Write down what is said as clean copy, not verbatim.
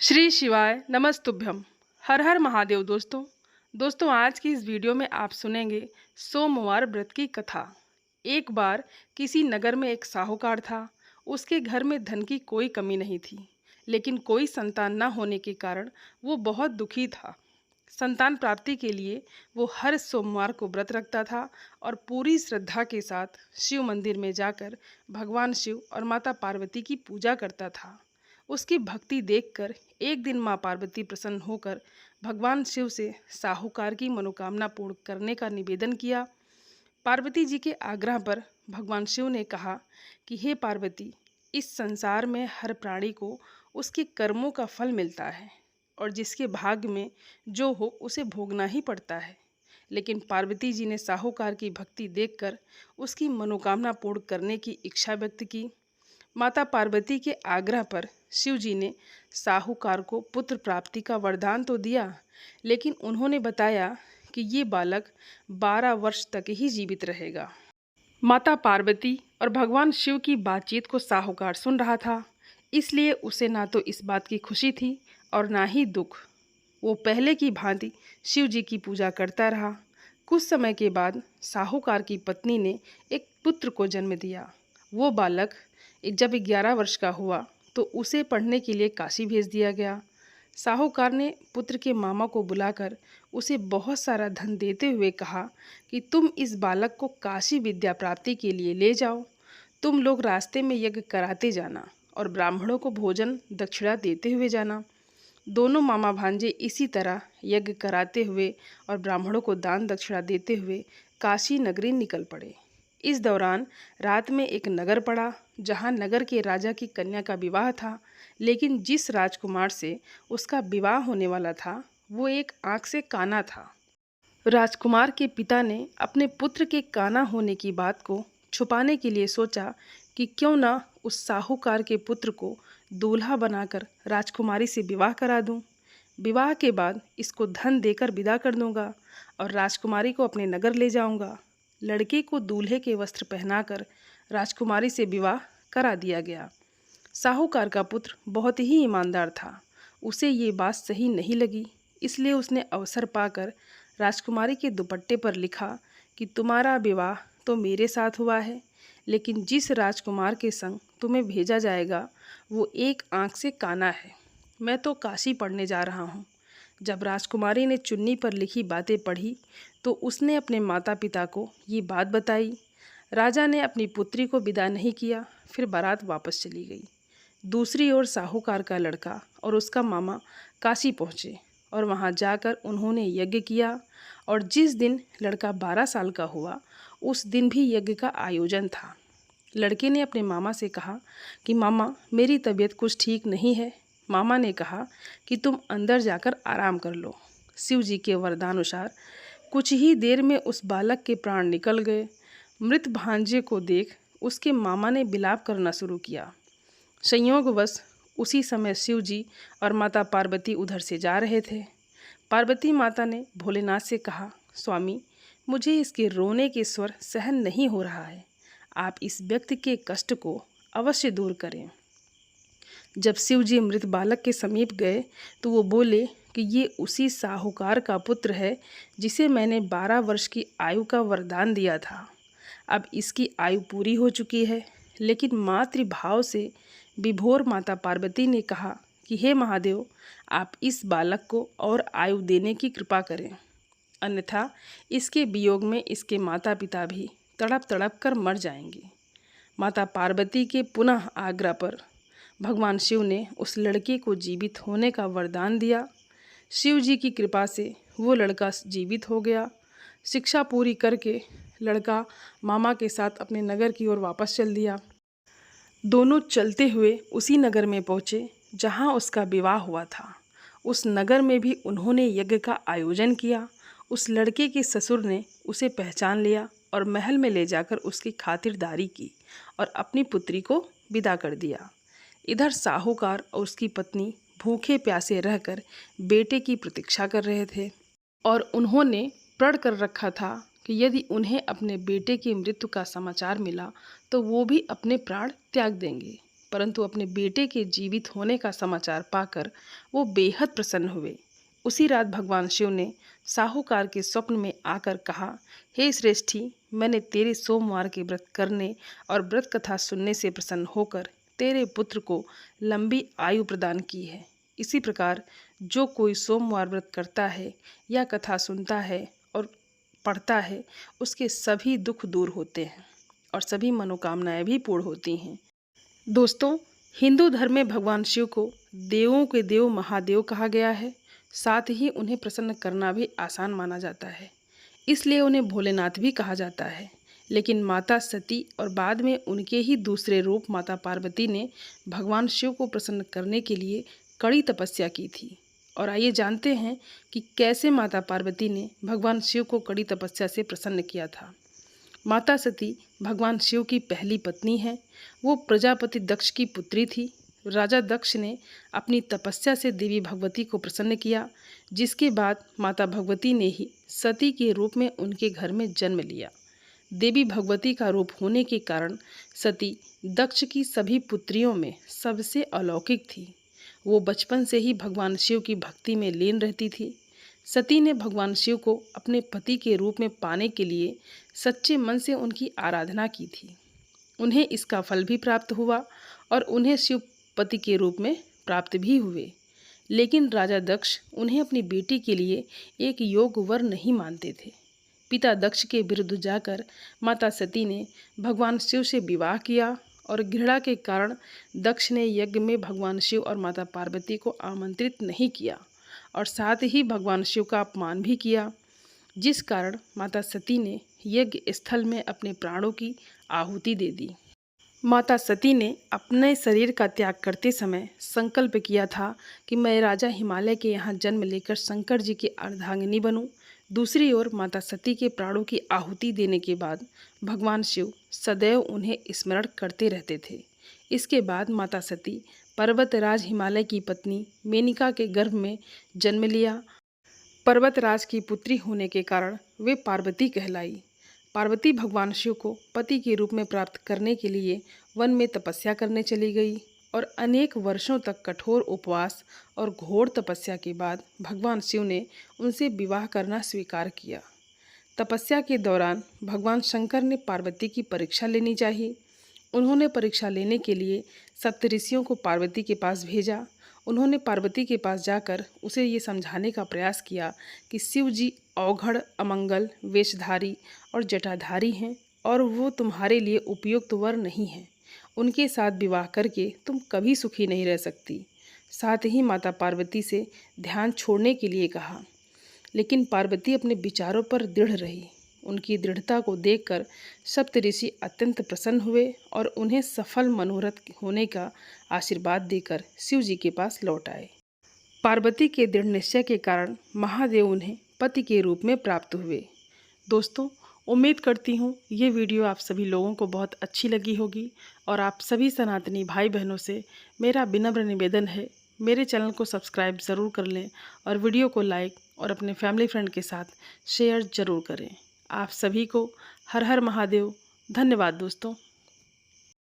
श्री शिवाय नमस्तुभ्यम। हर हर महादेव। दोस्तों आज की इस वीडियो में आप सुनेंगे सोमवार व्रत की कथा। एक बार किसी नगर में एक साहूकार था। उसके घर में धन की कोई कमी नहीं थी, लेकिन कोई संतान न होने के कारण वो बहुत दुखी था। संतान प्राप्ति के लिए वो हर सोमवार को व्रत रखता था और पूरी श्रद्धा के साथ शिव मंदिर में जाकर भगवान शिव और माता पार्वती की पूजा करता था। उसकी भक्ति देखकर एक दिन माँ पार्वती प्रसन्न होकर भगवान शिव से साहूकार की मनोकामना पूर्ण करने का निवेदन किया। पार्वती जी के आग्रह पर भगवान शिव ने कहा कि हे पार्वती, इस संसार में हर प्राणी को उसके कर्मों का फल मिलता है और जिसके भाग्य में जो हो उसे भोगना ही पड़ता है। लेकिन पार्वती जी ने साहूकार की भक्ति देखकर उसकी मनोकामना पूर्ण करने की इच्छा व्यक्त की। माता पार्वती के आग्रह पर शिव जी ने साहूकार को पुत्र प्राप्ति का वरदान तो दिया, लेकिन उन्होंने बताया कि ये बालक 12 वर्ष तक ही जीवित रहेगा। माता पार्वती और भगवान शिव की बातचीत को साहूकार सुन रहा था, इसलिए उसे ना तो इस बात की खुशी थी और ना ही दुख। वो पहले की भांति शिव जी की पूजा करता रहा। कुछ समय के बाद साहूकार की पत्नी ने एक पुत्र को जन्म दिया। वो बालक जब 11 वर्ष का हुआ तो उसे पढ़ने के लिए काशी भेज दिया गया। साहूकार ने पुत्र के मामा को बुलाकर उसे बहुत सारा धन देते हुए कहा कि तुम इस बालक को काशी विद्या प्राप्ति के लिए ले जाओ। तुम लोग रास्ते में यज्ञ कराते जाना और ब्राह्मणों को भोजन दक्षिणा देते हुए जाना। दोनों मामा भांजे इसी तरह यज्ञ कराते हुए और ब्राह्मणों को दान दक्षिणा देते हुए काशी नगरी निकल पड़े। इस दौरान रात में एक नगर पड़ा, जहां नगर के राजा की कन्या का विवाह था। लेकिन जिस राजकुमार से उसका विवाह होने वाला था वो एक आंख से काना था। राजकुमार के पिता ने अपने पुत्र के काना होने की बात को छुपाने के लिए सोचा कि क्यों ना उस साहूकार के पुत्र को दूल्हा बनाकर राजकुमारी से विवाह करा दूं। विवाह के बाद इसको धन देकर विदा कर दूंगा और राजकुमारी को अपने नगर ले जाऊंगा। लड़के को दूल्हे के वस्त्र पहनाकर राजकुमारी से विवाह करा दिया गया। साहूकार का पुत्र बहुत ही ईमानदार था। उसे ये बात सही नहीं लगी, इसलिए उसने अवसर पाकर राजकुमारी के दुपट्टे पर लिखा कि तुम्हारा विवाह तो मेरे साथ हुआ है, लेकिन जिस राजकुमार के संग तुम्हें भेजा जाएगा वो एक आंख से काना है। मैं तो काशी पढ़ने जा रहा हूँ। जब राजकुमारी ने चुन्नी पर लिखी बातें पढ़ी तो उसने अपने माता पिता को ये बात बताई। राजा ने अपनी पुत्री को विदा नहीं किया, फिर बारात वापस चली गई। दूसरी ओर साहूकार का लड़का और उसका मामा काशी पहुँचे और वहाँ जाकर उन्होंने यज्ञ किया और जिस दिन लड़का 12 साल का हुआ उस दिन भी यज्ञ का आयोजन था। लड़के ने अपने मामा से कहा कि मामा, मेरी तबीयत कुछ ठीक नहीं है। मामा ने कहा कि तुम अंदर जाकर आराम कर लो। शिव जी के वरदानुसार कुछ ही देर में उस बालक के प्राण निकल गए। मृत भांजे को देख उसके मामा ने विलाप करना शुरू किया। संयोगवश उसी समय शिव जी और माता पार्वती उधर से जा रहे थे। पार्वती माता ने भोलेनाथ से कहा, स्वामी, मुझे इसके रोने के स्वर सहन नहीं हो रहा है। आप इस व्यक्ति के कष्ट को अवश्य दूर करें। जब शिव जी मृत बालक के समीप गए तो वो बोले कि ये उसी साहूकार का पुत्र है जिसे मैंने 12 वर्ष की आयु का वरदान दिया था। अब इसकी आयु पूरी हो चुकी है। लेकिन मातृभाव से विभोर माता पार्वती ने कहा कि हे महादेव, आप इस बालक को और आयु देने की कृपा करें, अन्यथा इसके वियोग में इसके माता पिता भी तड़प तड़प कर मर जाएंगे। माता पार्वती के पुनः आग्रह पर भगवान शिव ने उस लड़के को जीवित होने का वरदान दिया। शिव जी की कृपा से वो लड़का जीवित हो गया। शिक्षा पूरी करके लड़का मामा के साथ अपने नगर की ओर वापस चल दिया। दोनों चलते हुए उसी नगर में पहुँचे जहाँ उसका विवाह हुआ था। उस नगर में भी उन्होंने यज्ञ का आयोजन किया। उस लड़के के ससुर ने उसे पहचान लिया और महल में ले जाकर उसकी खातिरदारी की और अपनी पुत्री को विदा कर दिया। इधर साहूकार और उसकी पत्नी भूखे प्यासे रहकर बेटे की प्रतीक्षा कर रहे थे और उन्होंने प्रण कर रखा था कि यदि उन्हें अपने बेटे की मृत्यु का समाचार मिला तो वो भी अपने प्राण त्याग देंगे। परंतु अपने बेटे के जीवित होने का समाचार पाकर वो बेहद प्रसन्न हुए। उसी रात भगवान शिव ने साहूकार के स्वप्न में आकर कहा, हे श्रेष्ठी, मैंने तेरे सोमवार के व्रत करने और व्रत कथा सुनने से प्रसन्न होकर तेरे पुत्र को लंबी आयु प्रदान की है। इसी प्रकार जो कोई सोमवार व्रत करता है या कथा सुनता है और पढ़ता है, उसके सभी दुख दूर होते हैं और सभी मनोकामनाएं भी पूर्ण होती हैं। दोस्तों, हिंदू धर्म में भगवान शिव को देवों के देव महादेव कहा गया है। साथ ही उन्हें प्रसन्न करना भी आसान माना जाता है, इसलिए उन्हें भोलेनाथ भी कहा जाता है। लेकिन माता सती और बाद में उनके ही दूसरे रूप माता पार्वती ने भगवान शिव को प्रसन्न करने के लिए कड़ी तपस्या की थी। और आइए जानते हैं कि कैसे माता पार्वती ने भगवान शिव को कड़ी तपस्या से प्रसन्न किया था। माता सती भगवान शिव की पहली पत्नी है। वो प्रजापति दक्ष की पुत्री थी। राजा दक्ष ने अपनी तपस्या से देवी भगवती को प्रसन्न किया, जिसके बाद माता भगवती ने ही सती के रूप में उनके घर में जन्म लिया। देवी भगवती का रूप होने के कारण सती दक्ष की सभी पुत्रियों में सबसे अलौकिक थी। वो बचपन से ही भगवान शिव की भक्ति में लीन रहती थी। सती ने भगवान शिव को अपने पति के रूप में पाने के लिए सच्चे मन से उनकी आराधना की थी। उन्हें इसका फल भी प्राप्त हुआ और उन्हें शिव पति के रूप में प्राप्त भी हुए। लेकिन राजा दक्ष उन्हें अपनी बेटी के लिए एक योग्य वर नहीं मानते थे। पिता दक्ष के विरुद्ध जाकर माता सती ने भगवान शिव से विवाह किया और घृणा के कारण दक्ष ने यज्ञ में भगवान शिव और माता पार्वती को आमंत्रित नहीं किया और साथ ही भगवान शिव का अपमान भी किया, जिस कारण माता सती ने यज्ञ स्थल में अपने प्राणों की आहुति दे दी। माता सती ने अपने शरीर का त्याग करते समय संकल्प किया था कि मैं राजा हिमालय के यहाँ जन्म लेकर शंकर जी की अर्धांगिनी बनूं। दूसरी ओर माता सती के प्राणों की आहुति देने के बाद भगवान शिव सदैव उन्हें स्मरण करते रहते थे। इसके बाद माता सती पर्वतराज हिमालय की पत्नी मेनका के गर्भ में जन्म लिया। पर्वतराज की पुत्री होने के कारण वे पार्वती कहलाई। पार्वती भगवान शिव को पति के रूप में प्राप्त करने के लिए वन में तपस्या करने चली गई और अनेक वर्षों तक कठोर उपवास और घोर तपस्या के बाद भगवान शिव ने उनसे विवाह करना स्वीकार किया। तपस्या के दौरान भगवान शंकर ने पार्वती की परीक्षा लेनी चाहिए। उन्होंने परीक्षा लेने के लिए सप्तऋषियों को पार्वती के पास भेजा। उन्होंने पार्वती के पास जाकर उसे ये समझाने का प्रयास किया कि शिव जी अवघड़, अमंगल, वेशधारी और जटाधारी हैं और वो तुम्हारे लिए उपयुक्त वर नहीं हैं। उनके साथ विवाह करके तुम कभी सुखी नहीं रह सकती। साथ ही माता पार्वती से ध्यान छोड़ने के लिए कहा, लेकिन पार्वती अपने विचारों पर दृढ़ रही। उनकी दृढ़ता को देखकर सप्तऋषि अत्यंत प्रसन्न हुए और उन्हें सफल मनोरथ होने का आशीर्वाद देकर शिव जी के पास लौट आए। पार्वती के दृढ़ निश्चय के कारण महादेव उन्हें पति के रूप में प्राप्त हुए। दोस्तों, उम्मीद करती हूँ ये वीडियो आप सभी लोगों को बहुत अच्छी लगी होगी और आप सभी सनातनी भाई बहनों से मेरा विनम्र निवेदन है, मेरे चैनल को सब्सक्राइब ज़रूर कर लें और वीडियो को लाइक और अपने फैमिली फ्रेंड के साथ शेयर ज़रूर करें। आप सभी को हर हर महादेव। धन्यवाद दोस्तों।